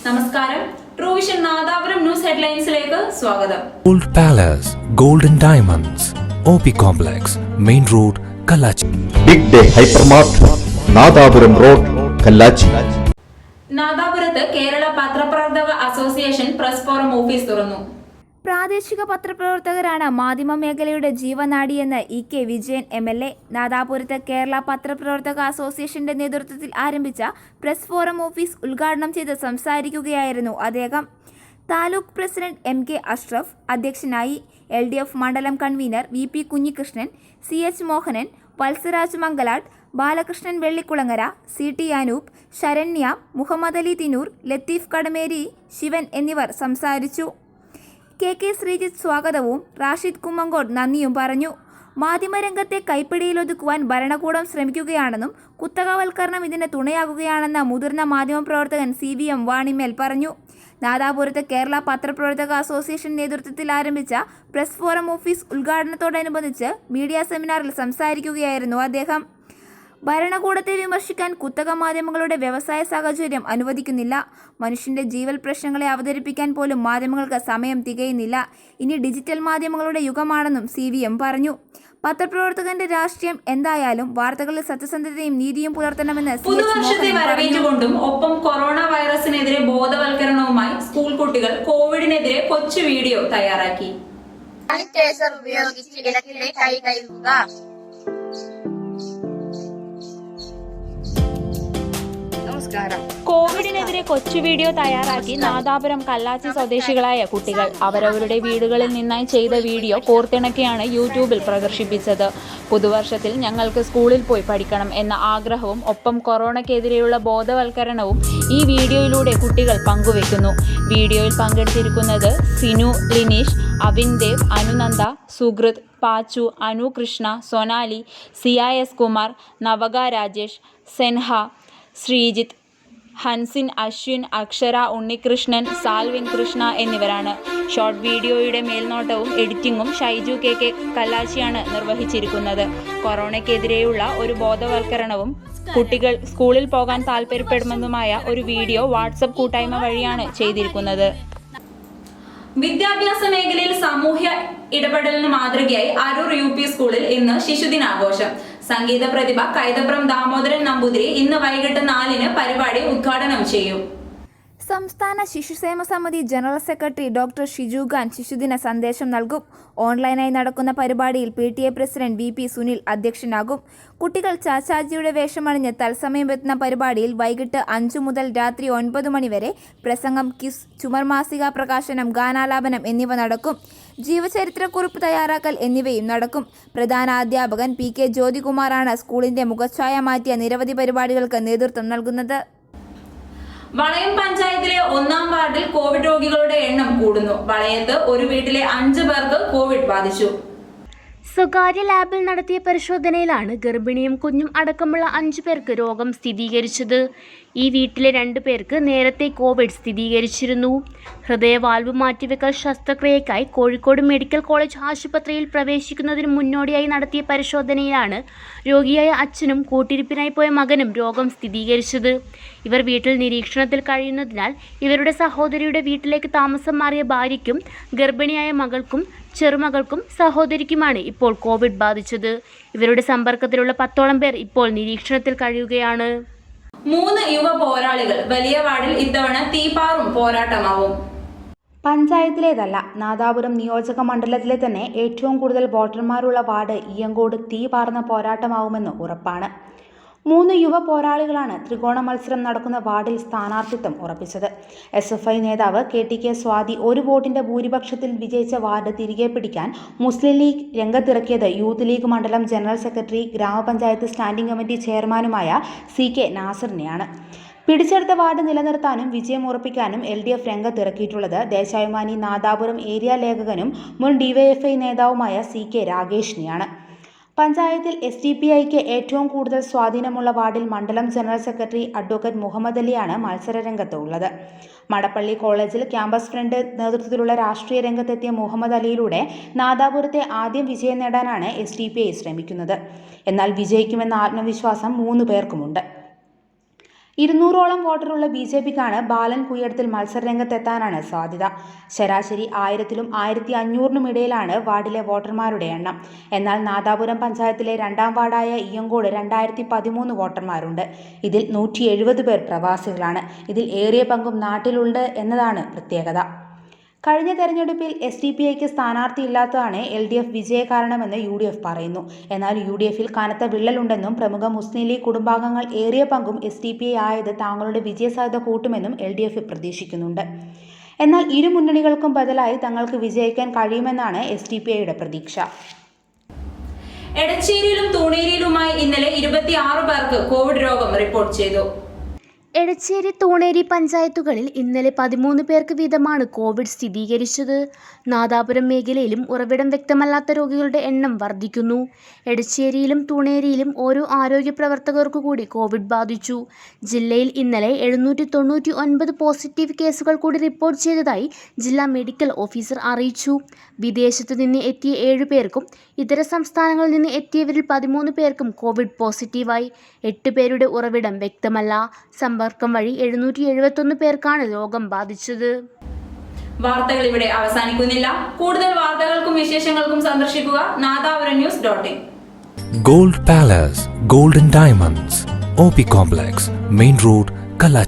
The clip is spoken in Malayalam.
നമസ്കാരം. ട്രൂ വിഷൻ നാദാപുരം ന്യൂസ് ഹെഡ്ലൈൻസിലേക്ക് സ്വാഗതം. Gold Palace, Golden Diamonds, OP Complex, Main Road, Kalachi. Big Day Hypermart, Nadapuram road, Kallachi. നാദാപുരത്ത് കേരള പത്രപ്രവർത്തക അസോസിയേഷൻ പ്രസ് ഫോറം ഓഫീസ് തുറന്നു. പ്രാദേശിക പത്രപ്രവർത്തകരാണ് മാധ്യമ മേഖലയുടെ ജീവനാഡിയെന്ന് EK വിജയൻ MLA. നാദാപുരത്ത് കേരള പത്രപ്രവർത്തക അസോസിയേഷന്റെ നേതൃത്വത്തിൽ ആരംഭിച്ച പ്രസ് ഫോറം ഓഫീസ് ഉദ്ഘാടനം ചെയ്ത് സംസാരിക്കുകയായിരുന്നു അദ്ദേഹം. താലൂക്ക് പ്രസിഡന്റ് MK അഷ്റഫ് അധ്യക്ഷനായി. LDF മണ്ഡലം convener VP Kunhikrishnan, CH Mohanan, Valsaraj Mangalat, Balakrishnan Vellikulangara, CT Anoop, Saranya, Muhammad Ali Thinoor, Latheef Kadameri, Sivan എന്നിവർ സംസാരിച്ചു. KK ശ്രീജിത്ത് സ്വാഗതവും റാഷിദ് കുമ്മങ്കോട് നന്ദിയും പറഞ്ഞു. മാധ്യമരംഗത്തെ കൈപ്പിടിയിലൊതുക്കുവാൻ ഭരണകൂടം ശ്രമിക്കുകയാണെന്നും കുത്തകവൽക്കരണം ഇതിന് തുണയാകുകയാണെന്ന് മുതിർന്ന മാധ്യമപ്രവർത്തകൻ CVM വാണിമേൽ പറഞ്ഞു. നാദാപുരത്ത് കേരള പത്രപ്രവർത്തക അസോസിയേഷൻ നേതൃത്വത്തിൽ ആരംഭിച്ച പ്രസ് ഫോറം ഓഫീസ് ഉദ്ഘാടനത്തോടനുബന്ധിച്ച് മീഡിയ സെമിനാറിൽ സംസാരിക്കുകയായിരുന്നു അദ്ദേഹം. ഭരണകൂടത്തെ വിമർശിക്കാൻ കുത്തക മാധ്യമങ്ങളുടെ വ്യവസായ സാഹചര്യം അനുവദിക്കുന്നില്ല. മനുഷ്യന്റെ ജീവൽ പ്രശ്നങ്ങളെ അവതരിപ്പിക്കാൻ പോലും മാധ്യമങ്ങൾക്ക് സമയം തികയുന്നില്ല. ഇനി ഡിജിറ്റൽ മാധ്യമങ്ങളുടെ യുഗമാണെന്നും CVM പറഞ്ഞു. പത്രപ്രവർത്തകന്റെ രാഷ്ട്രീയം എന്തായാലും വാർത്തകളിൽ സത്യസന്ധതയും നീതിയും പുലർത്തണമെന്ന് പുതുവർഷത്തെ വരവേറ്റുകൊണ്ടും ഒപ്പം കൊറോണ വൈറസിനെതിരെ ബോധവൽക്കരണവുമായി സ്കൂൾ കുട്ടികൾ കോവിഡിനെതിരെ കൊച്ചു വീഡിയോ തയ്യാറാക്കി. സാനിറ്റൈസർ ഉപയോഗിച്ച് ഇടയ്ക്കിടെ കൈ കഴുകുക. കോവിഡിനെതിരെ കൊച്ചു വീഡിയോ തയ്യാറാക്കി നാദാപുരം കല്ലാച്ചി സ്വദേശികളായ കുട്ടികൾ അവരവരുടെ വീടുകളിൽ നിന്നായി ചെയ്ത വീഡിയോ കോർത്തിണക്കിയാണ് യൂട്യൂബിൽ പ്രദർശിപ്പിച്ചത്. പുതുവർഷത്തിൽ ഞങ്ങൾക്ക് സ്കൂളിൽ പോയി പഠിക്കണം എന്ന ആഗ്രഹവും ഒപ്പം കൊറോണയ്ക്കെതിരെയുള്ള ബോധവൽക്കരണവും ഈ വീഡിയോയിലൂടെ കുട്ടികൾ പങ്കുവെക്കുന്നു. വീഡിയോയിൽ പങ്കെടുത്തിരിക്കുന്നത് സിനു, ലിനീഷ്, അവിൻ ദേവ്, അനുനന്ദ, സുഹൃത്, പാച്ചു, അനു കൃഷ്ണ, സൊനാലി, CIS കുമാർ, നവക രാജേഷ്, സെൻഹ, ശ്രീജിത്ത്, ഹൻസിൻ, അശ്വിൻ, അക്ഷര, ഉണ്ണികൃഷ്ണൻ, സാൽവിൻ കൃഷ്ണ എന്നിവരാണ്. ഷോർട്ട് വീഡിയോയുടെ മേൽനോട്ടവും എഡിറ്റിംഗും ഷൈജു KK കല്ലാച്ചിയാണ് നിർവഹിച്ചിരിക്കുന്നത്. കൊറോണയ്ക്കെതിരെയുള്ള ഒരു ബോധവൽക്കരണവും കുട്ടികൾ സ്കൂളിൽ പോകാൻ താല്പര്യപ്പെടുന്നതുമായ ഒരു വീഡിയോ വാട്സപ്പ് കൂട്ടായ്മ വഴിയാണ് ചെയ്തിരിക്കുന്നത്. വിദ്യാഭ്യാസ മേഖലയിൽ സാമൂഹ്യ ഇടപെടലിന് മാതൃകയായി അരൂർ UP സ്കൂളിൽ ഇന്ന് ശിശുദിനാഘോഷം. സംഗീത പ്രതിഭ കൈതപ്രം ദാമോദരൻ നമ്പൂതിരി ഇന്ന് വൈകിട്ട് 4-ന് പരിപാടി ഉദ്ഘാടനം ചെയ്യും. സംസ്ഥാന ശിശുക്ഷേമ സമിതി general secretary doctor Shiju Khan ശിശുദിന സന്ദേശം നൽകും. ഓൺലൈനായി നടക്കുന്ന പരിപാടിയിൽ PTA പ്രസിഡന്റ് VP സുനിൽ അധ്യക്ഷനാകും. കുട്ടികൾ ചാച്ചാജിയുടെ വേഷമണിഞ്ഞ് തത്സമയം എത്തുന്ന പരിപാടിയിൽ വൈകിട്ട് 5 മുതൽ രാത്രി 9 മണി വരെ പ്രസംഗം, ക്വിസ്, ചുമർ മാസിക പ്രകാശനം, ഗാനാലാപനം എന്നിവ നടക്കും. ജീവചരിത്രക്കുറിപ്പ് തയ്യാറാക്കൽ എന്നിവയും നടക്കും. പ്രധാന അധ്യാപകൻ PK ജ്യോതികുമാറാണ് സ്കൂളിന്റെ മുഖച്ഛായ മാറ്റിയ നിരവധി പരിപാടികൾക്ക് നേതൃത്വം നൽകുന്നത്. വളയം പഞ്ചായത്തിലെ 1-ാം വാർഡിൽ കോവിഡ് രോഗികളുടെ എണ്ണം കൂടുന്നു. വളയത്ത് ഒരു വീട്ടിലെ 5 പേർക്ക് കോവിഡ് ബാധിച്ചു. സ്വകാര്യ ലാബിൽ നടത്തിയ പരിശോധനയിലാണ് ഗർഭിണിയും കുഞ്ഞും അടക്കമുള്ള 5 പേർക്ക് രോഗം സ്ഥിരീകരിച്ചത്. ഈ വീട്ടിലെ 2 പേർക്ക് നേരത്തെ കോവിഡ് സ്ഥിരീകരിച്ചിരുന്നു. ഹൃദയവാൽവ് മാറ്റിവെക്കൽ ശസ്ത്രക്രിയയ്ക്കായി കോഴിക്കോട് മെഡിക്കൽ കോളേജ് ആശുപത്രിയിൽ പ്രവേശിക്കുന്നതിന് മുന്നോടിയായി നടത്തിയ പരിശോധനയിലാണ് രോഗിയായ അച്ഛനും കൂട്ടിരിപ്പിനായി പോയ മകനും രോഗം സ്ഥിരീകരിച്ചത്. ഇവർ വീട്ടിൽ നിരീക്ഷണത്തിൽ കഴിയുന്നതിനാൽ ഇവരുടെ സഹോദരിയുടെ വീട്ടിലേക്ക് താമസം മാറിയ ഭാര്യയ്ക്കും ഗർഭിണിയായ മകൾക്കും ചെറുമകൾക്കും സഹോദരിക്കുമാണ് ഇപ്പോൾ കോവിഡ് ബാധിച്ചത്. ഇവരുടെ സമ്പർക്കത്തിലുള്ള 10ഓളം പേർ ഇപ്പോൾ നിരീക്ഷണത്തിൽ കഴിയുകയാണ്. 3 യുവ പോരാളികൾ. വലിയ വാർഡിൽ ഇത്തവണ തീപാറും പോരാട്ടമാവും. പഞ്ചായത്തിലേതല്ല, നാദാപുരം നിയോജക മണ്ഡലത്തിലെ തന്നെ ഏറ്റവും കൂടുതൽ വോട്ടർമാരുള്ള വാർഡ് ഇയ്യങ്കോട് തീപാർന്ന പോരാട്ടമാവുമെന്ന് ഉറപ്പാണ്. 3 യുവ പോരാളികളാണ് ത്രികോണ മത്സരം നടക്കുന്ന വാർഡിൽ സ്ഥാനാർത്ഥിത്വം ഉറപ്പിച്ചത്. SFI നേതാവ് KTK സ്വാതി 1 വോട്ടിന്റെ ഭൂരിപക്ഷത്തിൽ വിജയിച്ച വാർഡ് തിരികെ പിടിക്കാൻ മുസ്ലിം ലീഗ് രംഗത്തിറക്കിയത് യൂത്ത് ലീഗ് മണ്ഡലം ജനറൽ സെക്രട്ടറി, ഗ്രാമപഞ്ചായത്ത് സ്റ്റാൻഡിംഗ് കമ്മിറ്റി ചെയർമാനുമായ CK നാസറിനെയാണ്. പിടിച്ചെടുത്ത വാർഡ് നിലനിർത്താനും വിജയം ഉറപ്പിക്കാനും LDF രംഗത്തിറക്കിയിട്ടുള്ളത് ദേശാഭിമാനി നാദാപുരം ഏരിയ ലേഖകനും മുൻ DYFI നേതാവുമായ CK രാഗേഷിനെയാണ്. പഞ്ചായത്തിൽ SDPIക്ക് ഏറ്റവും കൂടുതൽ സ്വാധീനമുള്ള വാർഡിൽ മണ്ഡലം ജനറൽ സെക്രട്ടറി അഡ്വക്കേറ്റ് മുഹമ്മദ് അലിയാണ് മത്സരരംഗത്ത് ഉള്ളത്. മടപ്പള്ളി കോളേജിൽ ക്യാമ്പസ് ഫ്രണ്ട് നേതൃത്വത്തിലുള്ള രാഷ്ട്രീയ രംഗത്തെത്തിയ മുഹമ്മദ് അലിയിലൂടെ നാദാപുരത്തെ ആദ്യം വിജയം നേടാനാണ് SDPI ശ്രമിക്കുന്നത്. എന്നാൽ വിജയിക്കുമെന്ന ആത്മവിശ്വാസം 3 പേർക്കുമുണ്ട്. 200ഓളം വോട്ടറുള്ള BJPക്കാണ് ബാലൻ കുയ്യടത്തിൽ മത്സരരംഗത്തെത്താനാണ് സാധ്യത. ശരാശരി 1000-ലും 1500-നും ഇടയിലാണ് വാർഡിലെ വോട്ടർമാരുടെ എണ്ണം. എന്നാൽ നാദാപുരം പഞ്ചായത്തിലെ 2ാം വാർഡായ ഇയ്യങ്കോട് 2013 വോട്ടർമാരുണ്ട്. ഇതിൽ 170 പേർ പ്രവാസികളാണ്. ഇതിൽ ഏറിയ പങ്കും നാട്ടിലുണ്ട് എന്നതാണ് പ്രത്യേകത. കഴിഞ്ഞ തെരഞ്ഞെടുപ്പിൽ SDPIക്ക് സ്ഥാനാർത്ഥിയില്ലാത്തതാണ് LDF വിജയകാരണമെന്ന് UDF പറയുന്നു. എന്നാൽ UDFിൽ കനത്ത വിള്ളലുണ്ടെന്നും പ്രമുഖ മുസ്ലിം ലീഗ് കുടുംബാംഗങ്ങൾ ഏറിയ പങ്കും SDPI ആയത് താങ്കളുടെ വിജയസാധ്യത കൂട്ടുമെന്നും LDF പ്രതീക്ഷിക്കുന്നുണ്ട്. എന്നാൽ ഇരു മുന്നണികൾക്കും ബദലായി തങ്ങൾക്ക് വിജയിക്കാൻ കഴിയുമെന്നാണ് SDPIയുടെ പ്രതീക്ഷ. എടച്ചേരിയിലും തൂണേരിയിലുമായി ഇന്നലെ 26 പേർക്ക് കോവിഡ് രോഗം റിപ്പോർട്ട് ചെയ്തു. എടച്ചേരി തൂണേരി പഞ്ചായത്തുകളിൽ ഇന്നലെ 13 പേർക്ക് വീതമാണ് കോവിഡ് സ്ഥിരീകരിച്ചത്. നാദാപുരം മേഖലയിലും ഉറവിടം വ്യക്തമല്ലാത്ത രോഗികളുടെ എണ്ണം വർദ്ധിക്കുന്നു. എടച്ചേരിയിലും തൂണേരിയിലും ഓരോ ആരോഗ്യ പ്രവർത്തകർക്കു കൂടി കോവിഡ് ബാധിച്ചു. ജില്ലയിൽ ഇന്നലെ 799 പോസിറ്റീവ് കേസുകൾ കൂടി റിപ്പോർട്ട് ചെയ്തതായി ജില്ലാ മെഡിക്കൽ ഓഫീസർ അറിയിച്ചു. വിദേശത്തു നിന്ന് എത്തിയ 7 പേർക്കും ഇതര സംസ്ഥാനങ്ങളിൽ നിന്ന് എത്തിയവരിൽ 13 പേർക്കും കോവിഡ് പോസിറ്റീവായി. 8 പേരുടെ ഉറവിടം വ്യക്തമല്ല. സമ്പർക്കം വഴി 771 പേർക്കാണ് രോഗം ബാധിച്ചത്. വാർത്തകൾ ഇവിടെ അവസാനിക്കുന്നില്ല. കൂടുതൽ വാർത്തകൾക്കും വിശേഷങ്ങൾക്കും സന്ദർശിക്കുക nadapuramnews.in. Gold Palace, Golden Diamonds, OP Complex, Main Road, Kalachi.